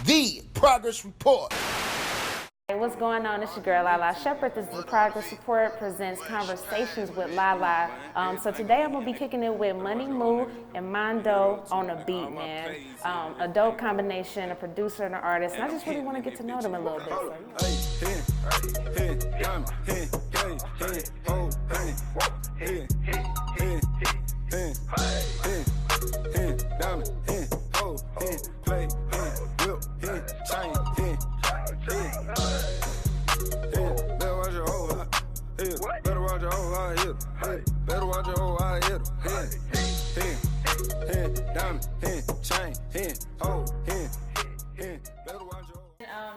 The Progress Report. Hey, what's going on? It's your girl Lalaa Shepherd. This is The Progress Report presents Conversations with Lalaa. So today I'm going to be kicking it with Money Mu and Mondo on a beat, man. A dope combination, a producer and an artist. And I just really want to get to know them a little bit.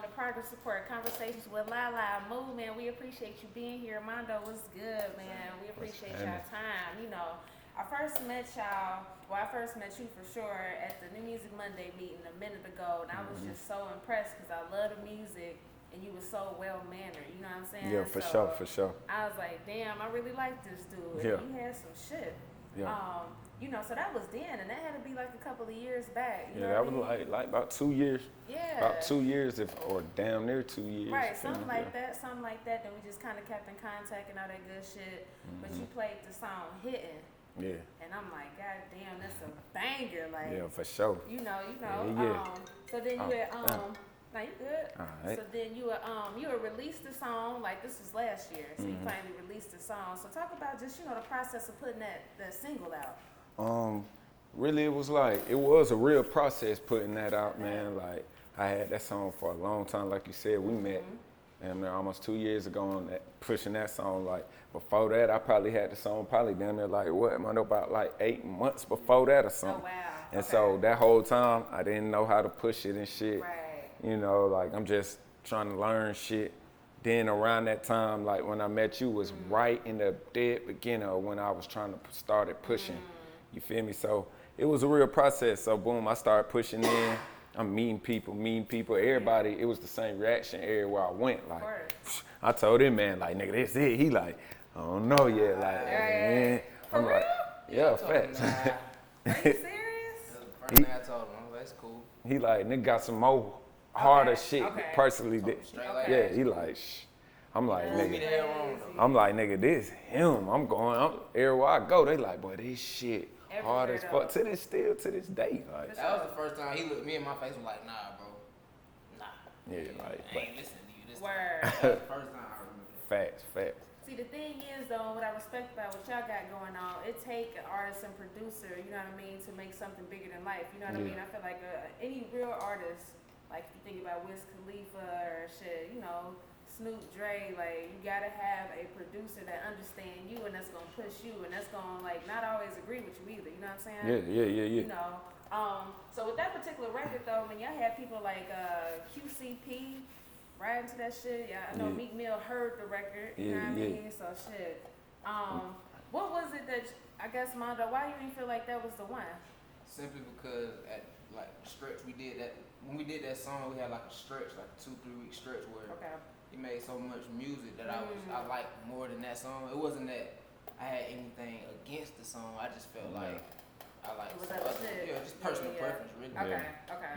The Progress Report, Conversations with Lalaa. Mu, man, we appreciate you being here. Mondo, what's good, man? We appreciate y'all time. You know, I first met you for sure at the New Music Monday meeting a minute ago, and I was just so impressed because I love the music, and you were so well-mannered, you know what I'm saying? Yeah, for sure. I was like, damn, I really like this dude. Yeah. And he had some shit. Yeah. You know, so that was then, and that had to be like a couple of years back. You know that what was I mean? like about 2 years. Yeah. About 2 years, or damn near 2 years. Right, something like that. Then we just kind of kept in contact and all that good shit. But you played the song Hittin. Yeah. And I'm like, God damn, that's a banger. Like, Yeah, for sure. You know. Yeah. So then you had, now you good? All right. So then you had released the song, like this was last year. So you finally released the song. So talk about just, the process of putting that single out. Really, it was a real process putting that out, man. Like, I had that song for a long time. Like you said, we met almost 2 years ago on that, pushing that song. Like, before that, I probably had the song damn near about like 8 months before that or something. Oh, wow. And so that whole time, I didn't know how to push it and shit. Right. Like, I'm just trying to learn shit. Then around that time, like when I met you, was right in the dead beginning of when I was trying to start pushing. You feel me? So it was a real process. So boom, I started pushing in. I'm meeting people. Everybody, it was the same reaction everywhere I went. Like, I told him, man, like, nigga, that's it. He like, I don't know yet. Like, man. I'm like, yeah, facts. Are you serious? First thing I told him, that's cool. He like, nigga got some more harder shit personally. Yeah, he like, shh. I'm like, nigga, this him. Everywhere I go, they like, boy, this shit hard as fuck. To this day. Like, that was the first time he looked me in my face and was like, nah, bro. Nah. Yeah, like, I ain't listening to you this Word. time. That was the first time I remember that. Facts. See, the thing is, though, what I respect about what y'all got going on, it take an artist and producer, you know what I mean, to make something bigger than life. You know what I mean? I feel like any real artist, like if you think about Wiz Khalifa or shit, Snoop Dre, like, you gotta have a producer that understand you and that's gonna push you and that's gonna, like, not always agree with you either, you know what I'm saying? Yeah. So with that particular record, though, y'all had people like QCP riding to that shit. Yeah, I know Meek Mill heard the record, you know what I mean? So shit. What was it that, I guess, Mondo, why you didn't feel like that was the one? Simply because at, like, the stretch we did that, when we did that song, we had like a stretch, like a 2-3 week stretch where he made so much music that I liked more than that song. It wasn't that I had anything against the song. I just felt like I liked some other shit. Yeah, just personal preference, really. Okay.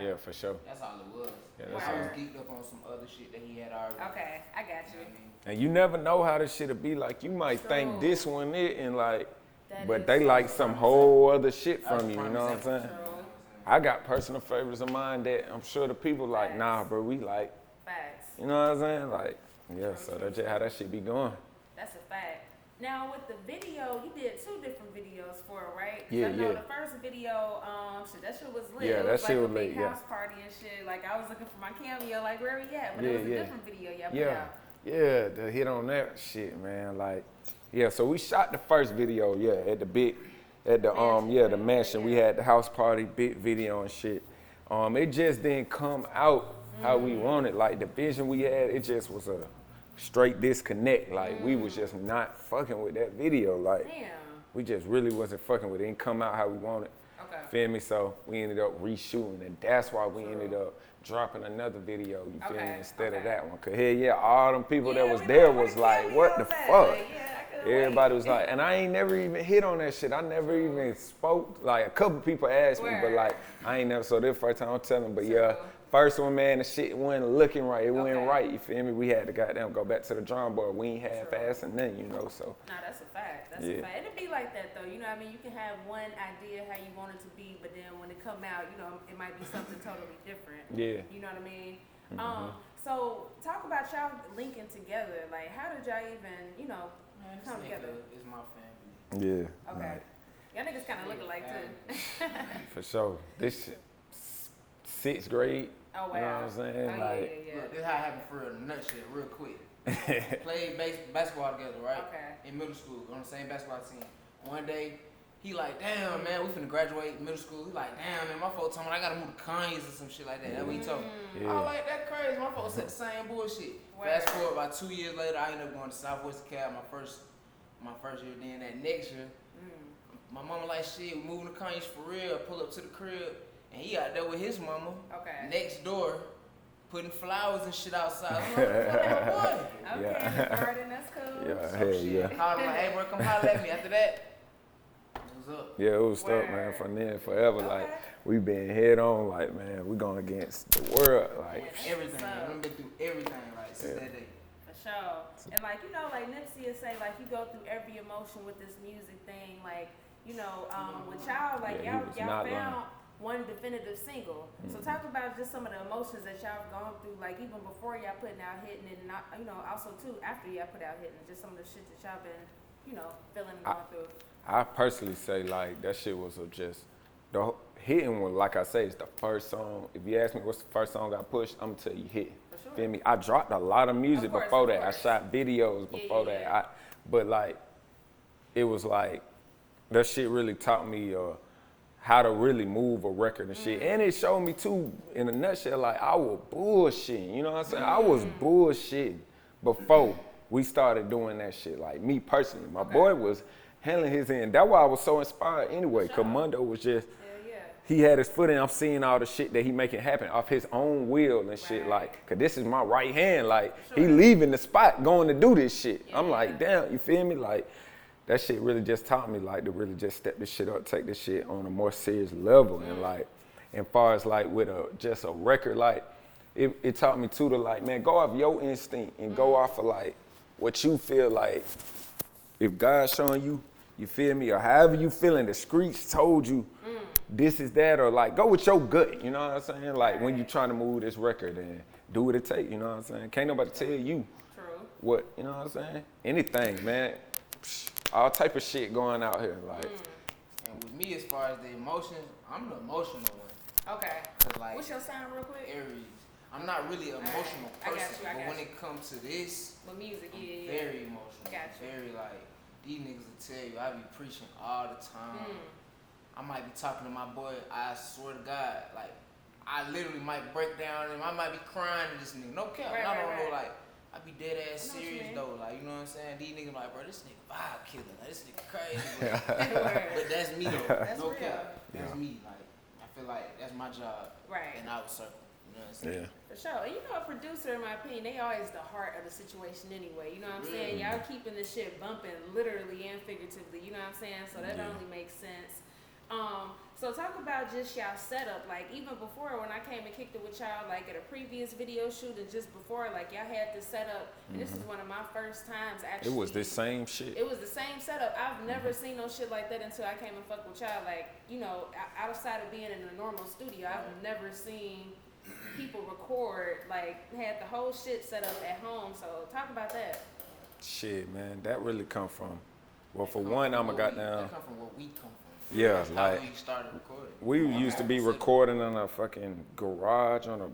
Yeah, for sure. That's all it was. Yeah, I was geeked up on some other shit that he had already. Okay, I got you. You know what I mean? And you never know how this shit'll be. Like, you might think this one it and like, but they like some whole other shit from you. You know what I'm saying? I got personal favorites of mine that I'm sure the people like, nah, bro, we like. Facts. You know what I'm saying? Like, yeah, so that's just how that shit be going. That's a fact. Now with the video, you did 2 different videos for it, right? Yeah, I know the first video, that shit was lit. Yeah, it that was shit like was a lit, big house party and shit. Like, I was looking for my cameo, like, where we at? But it was a different video y'all put out. Yeah, the hit on that shit, man. Like, yeah, so we shot the first video, at the mansion. We had the house party, big video and shit. It just didn't come out how we wanted. Like, the vision we had, it just was a straight disconnect. Like, we was just not fucking with that video. Like, we just really wasn't fucking with it. It didn't come out how we wanted. Okay. Feel me? So we ended up reshooting, and that's why we ended up dropping another video, you feel me, instead of that one. Cause all them people that was there was like, what the fuck? Everybody was like, and I ain't never even hit on that shit. I never even spoke. Like, a couple people asked me, but like, I ain't never, so this first time I'm telling them, but yeah, first one, man, the shit wasn't looking right. It wasn't right, you feel me? We had to goddamn go back to the drawing board. We ain't half-ass and then, you know, so. Nah, that's a fact. That's a fact. It'd be like that, though. You know what I mean? You can have one idea how you want it to be, but then when it come out, you know, it might be something totally different. Yeah. You know what I mean? So talk about y'all linking together. Like, how did y'all even, you know, come together? It's my family. Yeah. Okay. Right. Y'all niggas kind of look alike, too. For sure. This shit, 6th grade. Oh, wow. You know what I'm saying? Oh, like, yeah. Look, this how it happened for a nutshell, real quick. Played basketball together, right? Okay. In middle school, on the same basketball team. One day, he like, damn, man, we finna graduate middle school. He like, damn, man, my folks told me I gotta move to Kanye's or some shit like that. That's what he told me. Yeah. I was like, that crazy. My folks said the same bullshit. Fast forward, about 2 years later, I ended up going to Southwest Cal my first year. Then that next year, my mama like, shit, we moving to Kanye's for real. Pull up to the crib, and he out there with his mama. Okay. Next door, putting flowers and shit outside. I'm like, what boy? Okay, in the garden, that's cool. Yeah, hell yeah. Called him like, hey, bro, come holler at me. After that, what's up? Yeah, it was stuck, man, from then forever. Like, we been head on, like, man, we going against the world, like. Everything. I've been through everything, like, since that day. For sure. And like, you know, like Nipsey would say, like, you go through every emotion with this music thing. Like, you know, with y'all, like, y'all found one definitive single. So talk about just some of the emotions that y'all have gone through, like, even before y'all putting out Hittin, and not, you know, also too after y'all put out Hittin, just some of the shit that y'all been, you know, feeling and going through. I personally say, like, that shit was just, the Hittin was, like I say, it's the first song. If you ask me what's the first song I pushed, I'm gonna tell you Hittin. For sure. Feel me? I dropped a lot of music before that. I shot videos before that. But like, it was like, that shit really taught me how to really move a record and shit. And it showed me too, in a nutshell, like, I was bullshitting, you know what I'm saying? I was bullshitting before we started doing that shit. Like, me personally, my boy was handling his end. That's why I was so inspired anyway, because Mondo was just, he had his foot in. I'm seeing all the shit that he making happen off his own will and shit. Like, cause this is my right hand. Like, he leaving the spot going to do this shit. I'm like, damn, you feel me? Like, that shit really just taught me, like, to really just step this shit up, take this shit on a more serious level. And like, as far as like with just a record, like, it taught me too to like, man, go off your instinct and go off of like what you feel like. If God's showing you, you feel me, or however you feeling, the streets told you this is that, or like, go with your gut, you know what I'm saying? Like, when you trying to move this record and do what it take, you know what I'm saying? Can't nobody tell you what, you know what I'm saying? Anything, man. All type of shit going out here, like. And with me, as far as the emotions, I'm the emotional one. Okay. Like, what's your sign real quick? Aries. I'm not really an emotional person, but when it comes to this, with music, very emotional. Very like, these niggas will tell you, I be preaching all the time. I might be talking to my boy, I swear to God, like, I literally might break down and I might be crying to this nigga. No cap, I don't know, like, I be dead ass serious though, like, you know what I'm saying? These niggas like, bro, this nigga vibe killer, like, this nigga crazy, but that's me though, that's no real. cap, that's me, like, I feel like that's my job, and I was circle, you know what I'm saying? For sure. And you know, a producer, in my opinion, they always the heart of the situation anyway, you know what I'm saying? Y'all keeping this shit bumping literally and figuratively, you know what I'm saying? So that only makes sense. So talk about just y'all setup, like even before when I came and kicked it with y'all, like at a previous video shoot and just before, like y'all had this setup, and this is one of my first times actually. It was the same shit. It was the same setup. I've never seen no shit like that until I came and fucked with y'all. Like, you know, outside of being in a normal studio, I've never seen people record, like had the whole shit set up at home. So talk about that. Shit, man, that really come from, well, for one, That come from where we come from. Yeah, like, we started recording. We used to be recording on a fucking garage, on a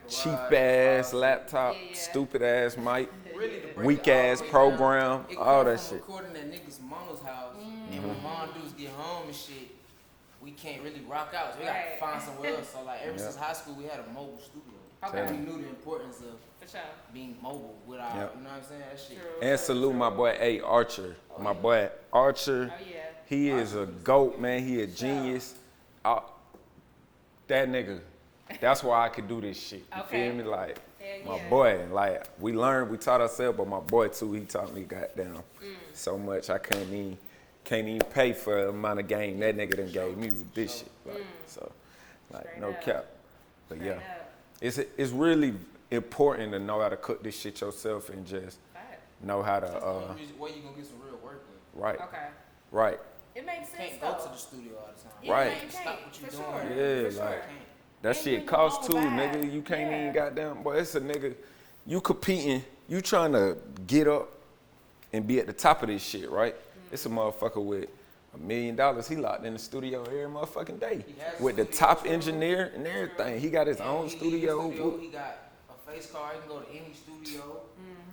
cheap Garage, ass laptop, stupid ass mic, really weak ass program, all that shit. Recording at niggas' mama's house, and when mom dudes get home and shit, we can't really rock out, so we gotta find somewhere else. So like, ever since high school, we had a mobile studio. We knew the importance of being mobile with our, you know what I'm saying? That shit. And salute my boy A. Archer. My boy Archer. He is a GOAT, man. He a genius. That nigga, That's why I could do this shit. You Okay. feel me? Like, Hell my yeah. boy, like, we taught ourselves, but my boy too, he taught me goddamn so much I can't even pay for the amount of game that nigga done gave me with this shit. Like, so, like, Straight no up. cap. But Straight yeah, up. it's really important to know how to cook this shit yourself and just Fact. know how That's the to, only reason why you gonna get some real work with. right, Okay. right. It makes You sense can't though. go to the studio all the time. Yeah, Right. no, you can't. Stop what you For doing. sure. Yeah, For sure. like- Can't. That And shit bring your costs own too, vibe. nigga. You can't Yeah. even goddamn, boy, it's a nigga, you competing, you trying to get up and be at the top of this shit, right? It's a motherfucker with $1 million. He locked in the studio every motherfucking day He has a with the studio, top bro. engineer and everything. He got his And own he leave his studio. He got a face card. He can go to any studio.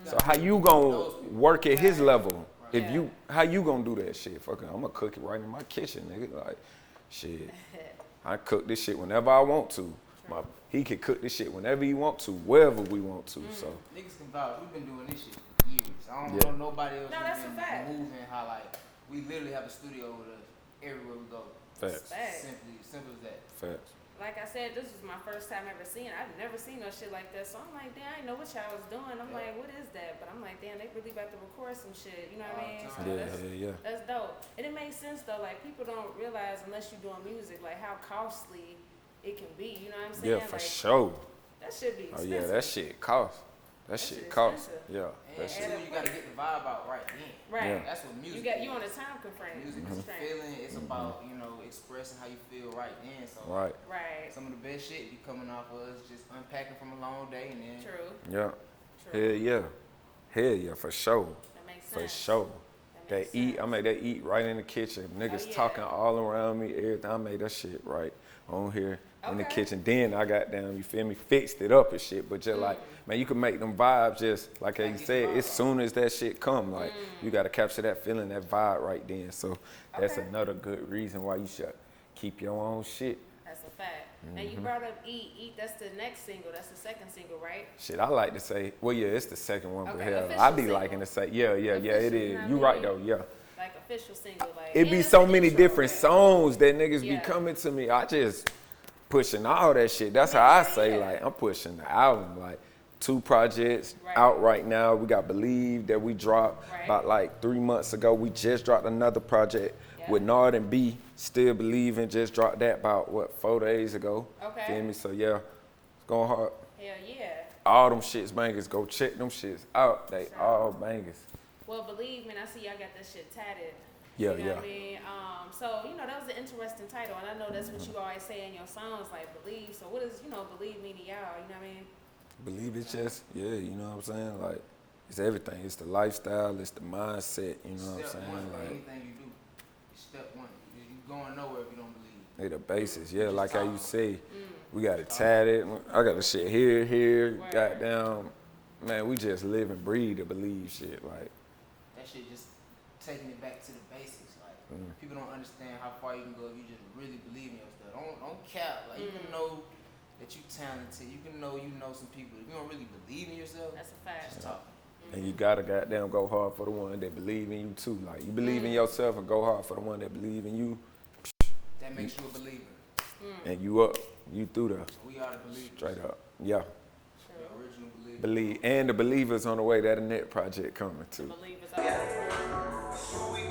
So how you gonna work at his level? If Yeah. you, how you gonna do that shit? Fucking, I'm gonna cook it right in my kitchen, nigga. Like, shit. I cook this shit whenever I want to. He can cook this shit whenever he want to, wherever we want to. So Niggas can vouch. We've been doing this shit for years. I don't Yeah. know nobody else No, that's who's a been fact. moving how like we literally have a studio with us everywhere we go. facts, Facts. Simple as that. facts. Like I said, this was my first time ever seeing it. I've never seen no shit like that. So I'm like, damn, I didn't know what y'all was doing. I'm like, what is that? But I'm like, damn, they really about to record some shit. You know what I mean? So Yeah, that's, yeah, yeah. that's dope. And it makes sense though. Like people don't realize unless you're doing music, like how costly it can be. You know what I'm saying? Yeah, for like, sure. That should be Oh expensive. yeah, that shit costs. That shit shit costs. expensive. Yeah, And that shit. two, you gotta get the vibe out right then. Right. Yeah. That's what music You is. on a time constraint. Music is feeling. It's about, you know, expressing how you feel right then. So Right. Right. some of the best shit be coming off of us just unpacking from a long day and then True. Yeah. True. Hell yeah. Hell yeah, for sure. That makes For sense. sure. That They makes eat, sense. I made that eat right in the kitchen. Niggas yeah. talking all around me, everything. I made that shit right on here in the Okay. kitchen. Then I got down, you feel me, fixed it up and shit. But just like, man, you can make them vibes just like how you get the said, vibe as out. soon as that shit come, like you gotta capture that feeling, that vibe right then. So that's Okay. another good reason why you should keep your own shit. That's a fact. Now you brought up Eat. That's the next single. That's the second single, right? Shit, I like to say, well, yeah, it's the second one, but Okay, hell, official I be single. liking to say, yeah, it Official, is. you know You what I right mean? though, yeah. Like official single, like It and be it's so the many intro, different man. songs that niggas Yeah. be coming to me. I just pushing all that shit. That's how I say, Yeah. like, I'm pushing the album. Like, 2 projects Right. out right now. We got Believe that we dropped Right. about like 3 months ago. We just dropped another project Yeah. with Nard&B, Still Believing. Just dropped that about, 4 days ago. Okay. Feel me? So, yeah, it's going hard. Hell yeah. All them shits bangers. Go check them shits out. They Sure. all bangers. Well, believe me, I see y'all got that shit tatted. Yeah, you know yeah. What I mean, so you know that was an interesting title, and I know that's what you always say in your songs, like believe. So what does believe mean to y'all? You know what I mean? Believe it's just, yeah, you know what I'm saying? Like, it's everything. It's the lifestyle, it's the mindset, you know what I'm step saying? one for Like, anything you do. It's step one. You going nowhere if you don't believe. they the basis, yeah, like how you say, Mm. we got it tatted. I got the shit here, Word. goddamn. Man, we just live and breathe to believe shit, like, That shit just taking it back to the basics. Like Mm. people don't understand how far you can go if you just really believe in yourself. Don't cap. Like you can know that you talented. You can know some people. If you don't really believe in yourself, That's a fact. just talk. and you gotta goddamn go hard for the one that believe in you too. Like, you believe in yourself and go hard for the one that believe in you, That makes you a believer. and you up, you through there, We are the believers. straight up, yeah. The original believers. Believe, and the believers on the way, that a net project coming too. Believe it's all. So we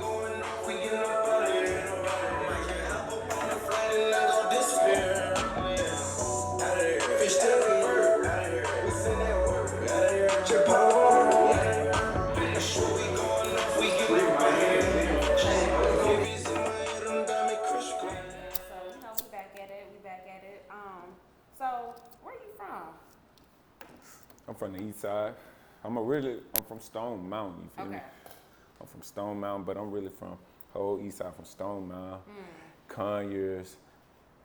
back at it. We back at it. So where you from? I'm from the east side. I'm from Stone Mountain, you feel me? Okay. I'm from Stone Mountain, but I'm really from whole east side, from Stone Mountain, Conyers,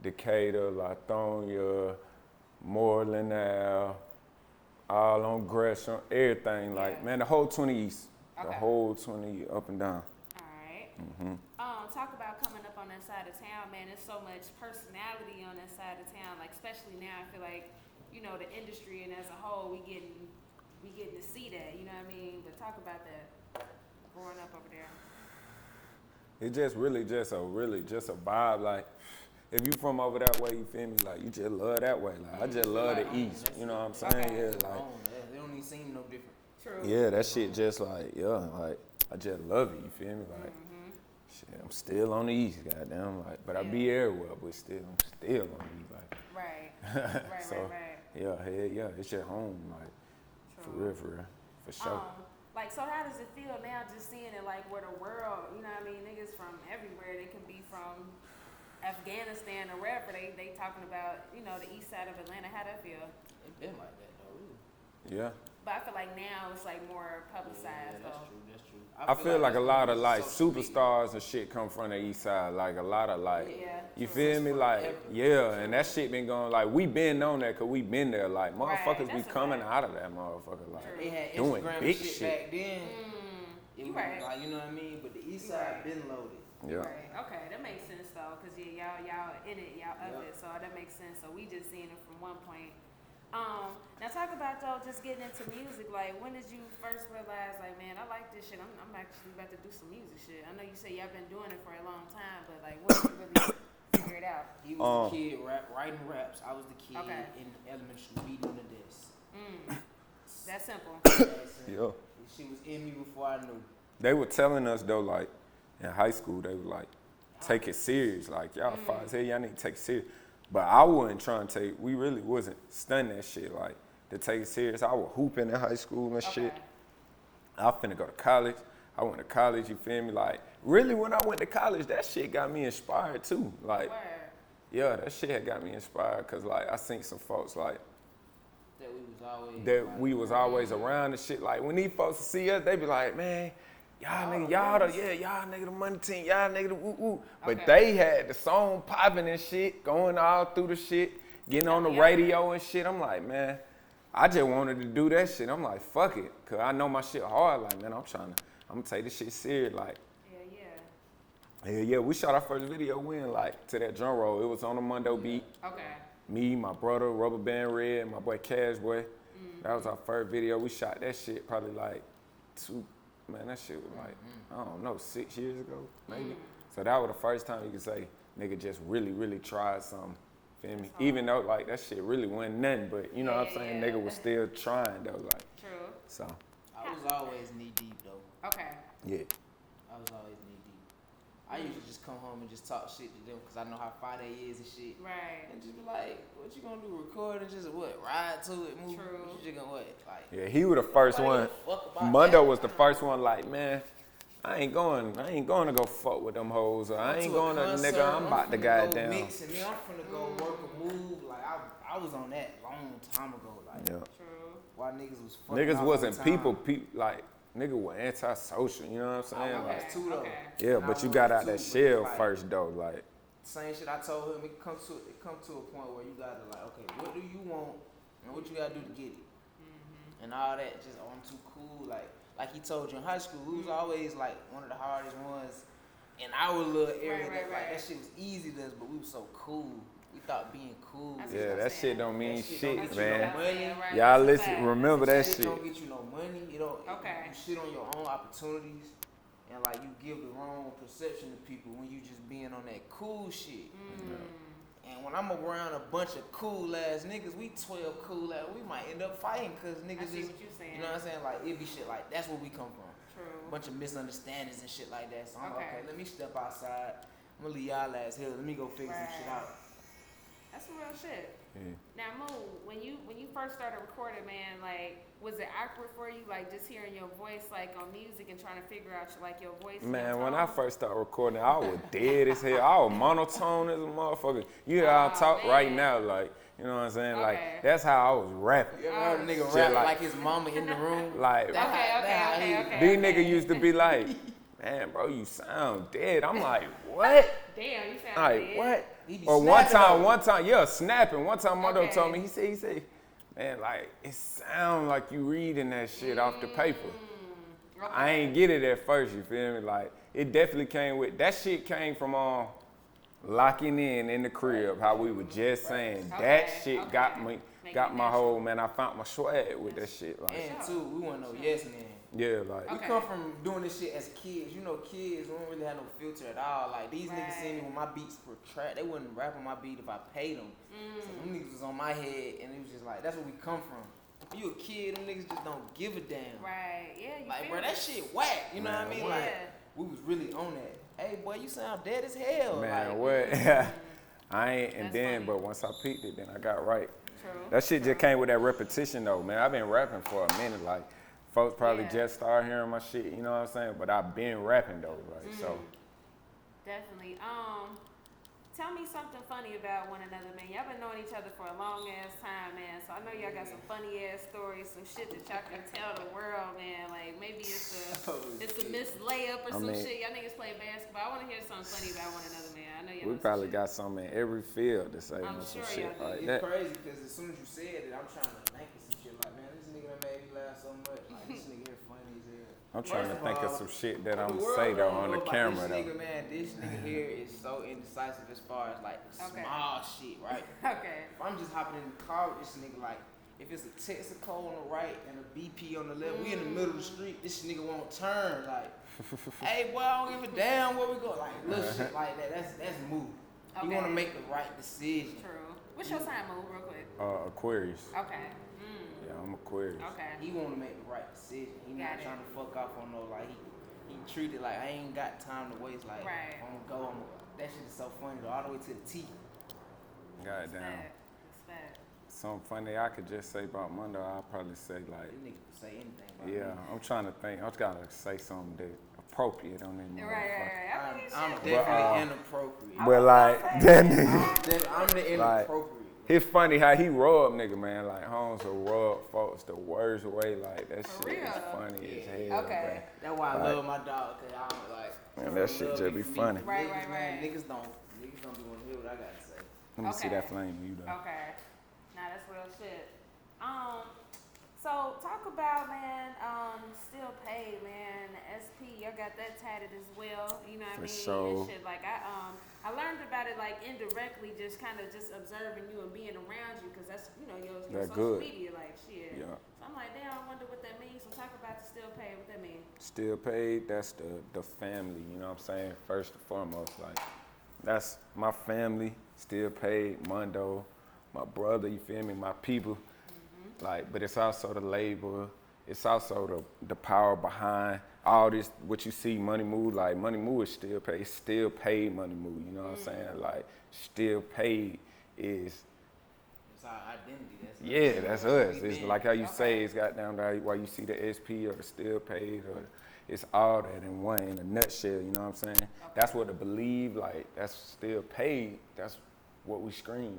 Decatur, Lithonia, Moreland Ave, all on Gresham, everything. Like, Yeah. man, the whole 20 East. The Okay. whole 20 up and down. All right. Mm-hmm. Talk about coming up on that side of town, man. There's so much personality on that side of town. Like, especially now, I feel like, the industry and as a whole, we getting to see that. You know what I mean? But talk about that growing up over there. It's just really just a vibe. Like, if you from over that way, you feel me? Like, you just love that way. Like, I just love the East. You know what I'm saying? Okay. Yeah, like. They don't even seem no different. True. Yeah, that shit just like, like, I just love it, you feel me? Like, shit, I'm still on the East, goddamn, like, but I be everywhere, but still, I'm still on the East, like. Right. So, yeah, hell yeah, it's your home, like, True. for real, for sure. Like, so how does it feel now just seeing it, like, where the world, you know what I mean, niggas from everywhere, they can be from Afghanistan or wherever, they talking about, you know, the east side of Atlanta. How that feel? It been like that, though, really. Yeah. But I feel like now it's, like, more publicized, That's though. true. I feel like a lot of, like, social media. superstars and shit come from the East Side, like, a lot of, like, you true. feel me? Like, yeah, and that shit been going, like, we been on that because we been there, like, motherfuckers be that's a coming fact. out of that motherfucker, like, They had doing Instagram big shit shit. back then. It You was right. like, you know what I mean? But the east side been loaded. Yeah. Right. Okay, that makes sense though, cause y'all in it, y'all of it, so that makes sense. So we just seeing it from one point. Now talk about though, just getting into music. Like, when did you first realize, like, man, I like this shit. I'm actually about to do some music shit. I know you say y'all been doing it for a long time, but like, when did you really figure it out? He was the kid writing raps. I was the kid Okay. in elementary school beating on the desk. That's simple. Yeah. She was in me before I knew. They were telling us though, like in high school, they were like, take it serious. Like, y'all fine as hell, y'all need to take it serious. But I wasn't trying to take, we really wasn't stunning that shit, like, to take it serious. I was hooping in high school and shit. I finna go to college. I went to college, you feel me? Like, really when I went to college, that shit got me inspired too. Like, yeah, that shit had got me inspired because, like, I seen some folks, like, we was always around and shit. Like, when these folks see us, they be like, man, y'all nigga the money team, y'all nigga the woo-woo. But they had the song popping and shit, going all through the shit, getting on the radio and shit. I'm like, man, I just wanted to do that shit. I'm like, fuck it, cause I know my shit hard. Like, man, I'm gonna take this shit serious. Like, yeah, we shot our first video like, to that drum roll. It was on a Mondo beat. Okay. Me, my brother, Rubber Band Red, my boy Cash Boy. That was our first video. We shot that shit probably like that shit was like, I don't know, 6 years ago, maybe. So that was the first time you could say, nigga just really, really tried something, feel me? Even though, like, that shit really wasn't nothing, but you know what I'm saying? Nigga was still trying, though, like. True. So. I was always knee deep, though. Okay. Yeah. I was always knee deep. I usually just come home and just talk shit to them because I know how far they is and shit. Right. And just be like, what you gonna do? Record and just what? Ride to it, move. True. What you gonna what? Like. Yeah, he was the first one. Mondo was the first one. Like, man, I ain't going to go fuck with them hoes. Or I ain't going to, nigga. I'm about to goddamn. Mix and me, I'm finna go work a move. Like I was on that long time ago. Like. Yeah. True. Why niggas was fucking. Niggas all wasn't the time. people like. Nigga was antisocial, you know what I'm saying? was too, though. Yeah, And but I you was got out too, that but shell like, first though, like. Same shit I told him. It come to a point where you gotta like, okay, what do you want and what you gotta do to get it, and all that. Just I'm too cool. Like he told you in high school, we was always like one of the hardest ones in our little area. Like that shit was easy to us, but we was so cool. We thought being cool. Yeah, that shit don't mean shit, don't get man. You no money. Y'all listen, remember that shit. It don't get you no money. You don't. You shit on your own opportunities, and like you give the wrong perception to people when you just being on that cool shit. And when I'm around a bunch of cool ass niggas, we 12 cool ass, we might end up fighting because niggas just, you know what I'm saying? Like, it be shit like, that's where we come from. True. A bunch of misunderstandings and shit like that. So I'm like, okay, let me step outside. I'm gonna leave y'all ass here. Let me go figure some shit out. That's some real shit. Yeah. Now, Mo, when you first started recording, man, like, was it awkward for you, like, just hearing your voice, like, on music and trying to figure out, like, your voice? Man, when I first started recording, I was dead as hell. I was monotone as a motherfucker. You hear how I talk right now, like, you know what I'm saying? Like, that's how I was rapping. You ever heard a nigga rap like his mama in the room? Like, these niggas used to be like, man, bro, you sound dead. I'm like, what? Damn, you sound like, dead. what? Or one time, yeah, snapping. One time, Mondo told me, he said, man, like, it sound like you reading that shit off the paper. I ain't get it at first, you feel me? Like, it definitely came with, that shit came from, locking in the crib, how we were just saying. That shit got my whole, man, I found my swag with that shit. Like, and too, we want no yes man. Yeah, like. We come from doing this shit as kids. You know, kids, we don't really have no filter at all. Like, these niggas see me when my beats were trash. They wouldn't rap on my beat if I paid them. So them niggas was on my head, and it was just like, that's where we come from. If you a kid, them niggas just don't give a damn. Right, yeah. Like, bro, that shit whack. You know what I mean? Like, we was really on that. Hey, boy, you sound dead as hell. Man, like, what? I ain't, and That's then, funny. but once I peaked it, then I got right. True. That shit just came with that repetition, though, man. I've been rapping for a minute, like. Folks probably just start hearing my shit, you know what I'm saying? But I've been rapping though, like so. Definitely. Tell me something funny about one another, man. Y'all been knowing each other for a long ass time, man. So I know y'all got some funny ass stories, some shit that y'all can tell the world, man. Like maybe it's a missed layup or some shit. Y'all niggas play basketball. I want to hear something funny about one another, man. I know y'all. We probably got something in every field to say I'm some sure shit y'all like It's that. crazy because as soon as you said it, I'm trying to think of some shit like, man, this nigga done made me laugh so much. Like, this nigga here funny as hell. I'm trying to think of some shit that I'm The gonna world say though don't on know the about camera this though. nigga, man, this nigga here is so indecisive as far as like small shit, right? Okay. If I'm just hopping in the car with this nigga, like, if it's a Texaco on the right and a BP on the left, we in the middle of the street, this nigga won't turn, like, hey, boy, I don't give a damn where we go. Like, little shit like that, that's move. You Okay. want to make the right decision. True. What's your sign, Mo, real quick? Aquarius. Okay. Yeah, I'm Aquarius. Okay. He want to make the right decision. He Got not it. trying to fuck off on no, like, he treated like, I ain't got time to waste, like, Right. I'm gonna go, that shit is so funny, though, all the way to the T. Goddamn. Respect. Something funny I could just say about Mondo, I'll probably say like, This nigga can say anything about yeah, me. I'm trying to think. I'm trying to say something that appropriate on that motherfucker. Right. I mean, I'm shit. definitely inappropriate. But like that nigga, I'm the inappropriate. it's funny how he rub nigga, man. Like Holmes will rub folks the worst way. Like that For shit is real? funny as hell. Okay. That's why I Like- love my dog, cause I'm like, Man, that shit just be funny. Right. Man, niggas don't be want to hear what I gotta say. Let me see Okay. that flame you though. Okay. Nah, that's real shit. So talk about, man, Still Paid, man. SP, y'all got that tatted as well. You know what I For mean? sure. And shit. Like I learned about it like indirectly, just kind of just observing you and being around you, cause that's your That social good. media, like shit. Yeah. So I'm like, damn, I wonder what that means. So talk about the Still Paid. What that mean? Still paid, that's the family, you know what I'm saying? First and foremost, like that's my family, still paid, Mondo, my brother, you feel me, my people. Like, but it's also the labor, it's also the power behind all this, what you see, Money Mu, like Money Mu is still paid, it's still paid Money Mu, you know what I'm saying? Like, still paid is, It's our identity. that's us. It's like how you say it's got down there, why you see the SP or the still paid, or it's all that in one, in a nutshell, you know what I'm saying? That's what the believe, like, that's still paid, that's what we scream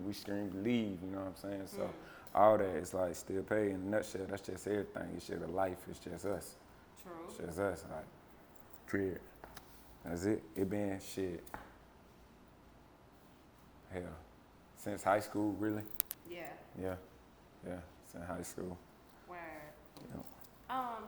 believe, you know what I'm saying? So all that is like still paid in a nutshell, that's just everything, it's just a life, it's just us. True. It's just us, like, period. That's it, it been shit. Hell, since high school, really? Yeah. Yeah, since high school. Word. You know.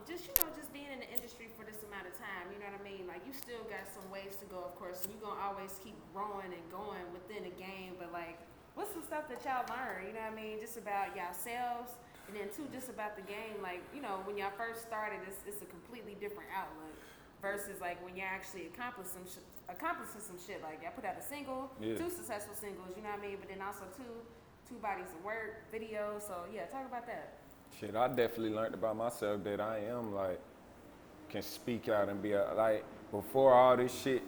Just being in the industry for this amount of time, you know what I mean? Like, you still got some ways to go, of course, and you're going to always keep growing and going within the game, but, like, what's some stuff that y'all learn, you know what I mean? Just about yourselves, and then, too, just about the game. Like, when y'all first started, it's a completely different outlook versus, like, when you're actually accomplishing some shit. Like, y'all put out a single, 2 successful singles, you know what I mean? But then also two bodies of work, videos. So, yeah, talk about that. Shit, I definitely learned about myself that I am like, can speak out and be like, before all this shit,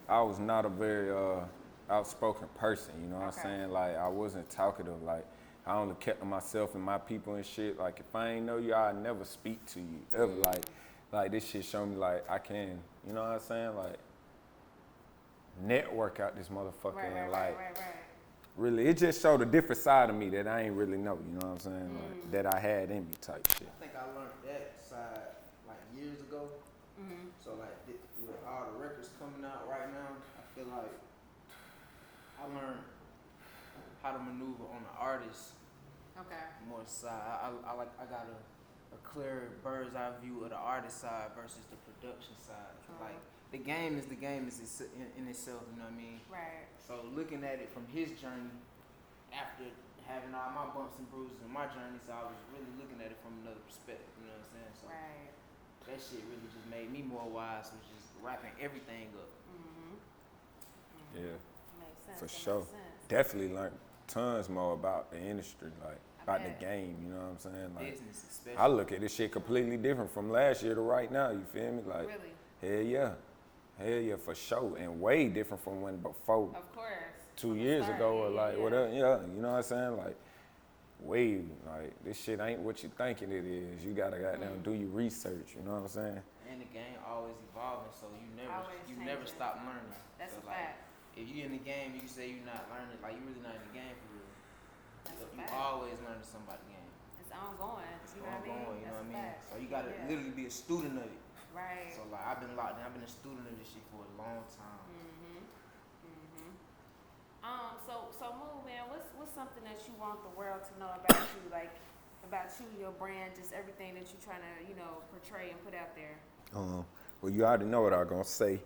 I was not a very outspoken person, you know what I'm saying? Like, I wasn't talkative, like, I only kept to myself and my people and shit. Like, if I ain't know you, I'd never speak to you, ever. Like this shit show me, like, I can, you know what I'm saying? Like, network out this motherfucker and, like, really, it just showed a different side of me that I ain't really know, you know what I'm saying? Like, that I had in me type shit. I think I learned that side like years ago. So like with all the records coming out right now, I feel like I learned how to maneuver on the artist more side. I got a clear bird's eye view of the artist side versus the production side. Like the game is in itself, you know what I mean? Right. So looking at it from his journey, after having all my bumps and bruises in my journey, so I was really looking at it from another perspective, you know what I'm saying? So Right. that shit really just made me more wise, was just wrapping everything up. Yeah, Makes sense. for That sure. makes sense. Definitely learned tons more about the industry, like about the bet. game. You know what I'm saying? Like, Business especially. I look at this shit completely different from last year to right now. You feel me? Like, Really? hell yeah, for sure, and way different from when before. Of course. 2 From the years start, ago or yeah, like yeah. whatever, yeah, you know what I'm saying? Like, way, like, this shit ain't what you thinking it is. You gotta goddamn do your research, you know what I'm saying? And the game always evolving, so you Always never changing. stop learning. That's so a like, fact. if you in the game, you say you're not learning, like you really not in the game for real. That's So a you fact. always learning somebody's game. It's ongoing. It's You know what I mean? ongoing, you know what I mean? That's a fact. So you gotta Yeah. literally be a student of it. Right. So like I've been locked in, I've been a student of this shit for a long time. So Moo, man, what's something that you want the world to know about you, like about you, your brand, just everything that you're trying to, portray and put out there? Well, you already know what I'm gonna say.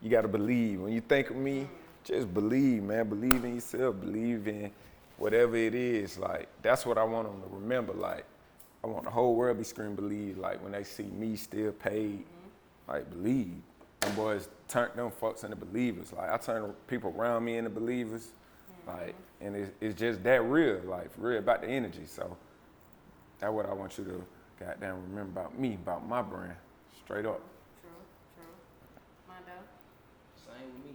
You gotta believe. When you think of me, just believe, man. Believe in yourself. Believe in whatever it is. Like, that's what I want them to remember. Like, I want the whole world to be screaming believe. Like, when they see me still paid, like, believe. Them boys turned them fucks into believers. Like, I turn people around me into believers. Like, and it's just that real, like, for real, about the energy. So that's what I want you to goddamn remember about me, about my brand, straight up. True. Mondo? Same with me,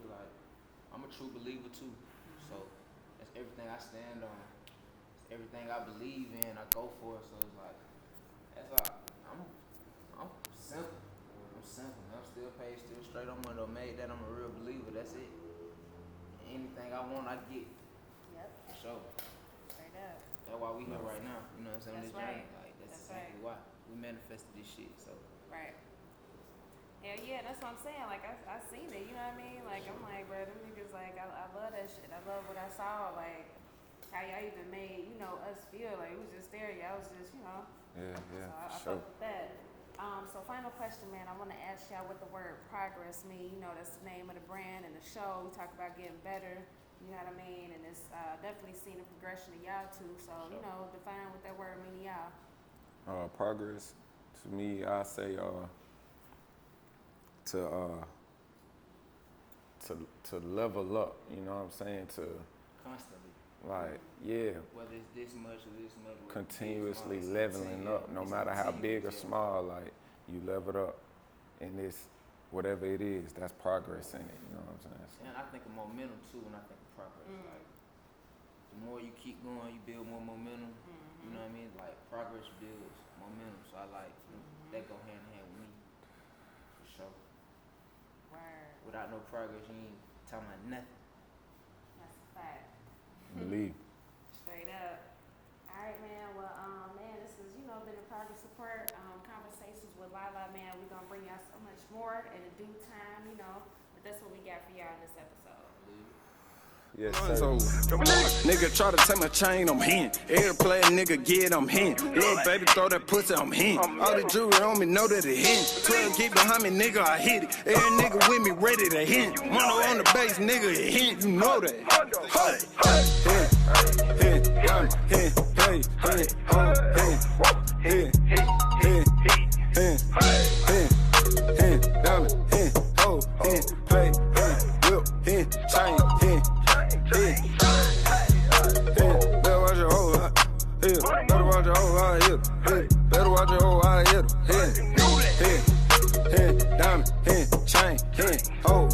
like I'm a true believer too. So that's everything I stand on. It's everything I believe in, I go for it. So it's like I'm simple. I'm still paid, still straight on Mondo, made that I'm a real believer. That's it. Anything I want, I get. Yep. For sure. Straight up. That's why we here right now. You know what I'm saying? That's This right. journey. Like that's That's exactly why we manifested this shit. So Right. Hell yeah, that's what I'm saying. Like, I seen it, you know what I mean? Like, I'm like, bro, them niggas, like, I love that shit. I love what I saw. Like, how y'all even made, us feel. Like, it was just there. Y'all was just, Yeah, So I for sure. fuck with that. So final question, man. I want to ask y'all what the word progress mean. That's the name of the brand and the show. We talk about getting better. You know what I mean? And it's definitely seeing the progression of y'all too. So, define what that word mean to y'all. Progress, to me, I say to level up. You know what I'm saying? To constantly. like, yeah, Whether it's this much or this much. whether it's continuously this much, leveling it's up, no it's matter how big or continuous, yeah. small. Like, you level up in this, whatever it is. That's progress in it. You know what I'm saying? So, And I think of momentum too when I think of progress. Like the more you keep going, you build more momentum. You know what I mean? Like progress builds momentum. So I like that go hand in hand with me. For sure. Word. Without no progress, you ain't talking about nothing. That's a fact. believe. Straight up. All right, man. Well, man, this has, been a Progress Report. Conversations with Lalaa, man. We're going to bring y'all so much more in a due time, But that's what we got for y'all in this episode. Yes, So, sir. nigga try to take my chain, I'm hin. Every player nigga get, I'm hin. Little baby throw that pussy, I'm hin. All the jewelry on me know that it hin. 12 get behind me, nigga, I hit it. Every nigga with me ready to hit. Mono on the base, nigga, it hint. You know that. Hey, hey, hey, hey, hey, hey, hey, hey, diamond, hey, oh, hey, play, hey, whip, hey, chain, hey. Better watch your whole eye. Better watch your whole eye. Better watch your whole eye. Diamond, chain, oh.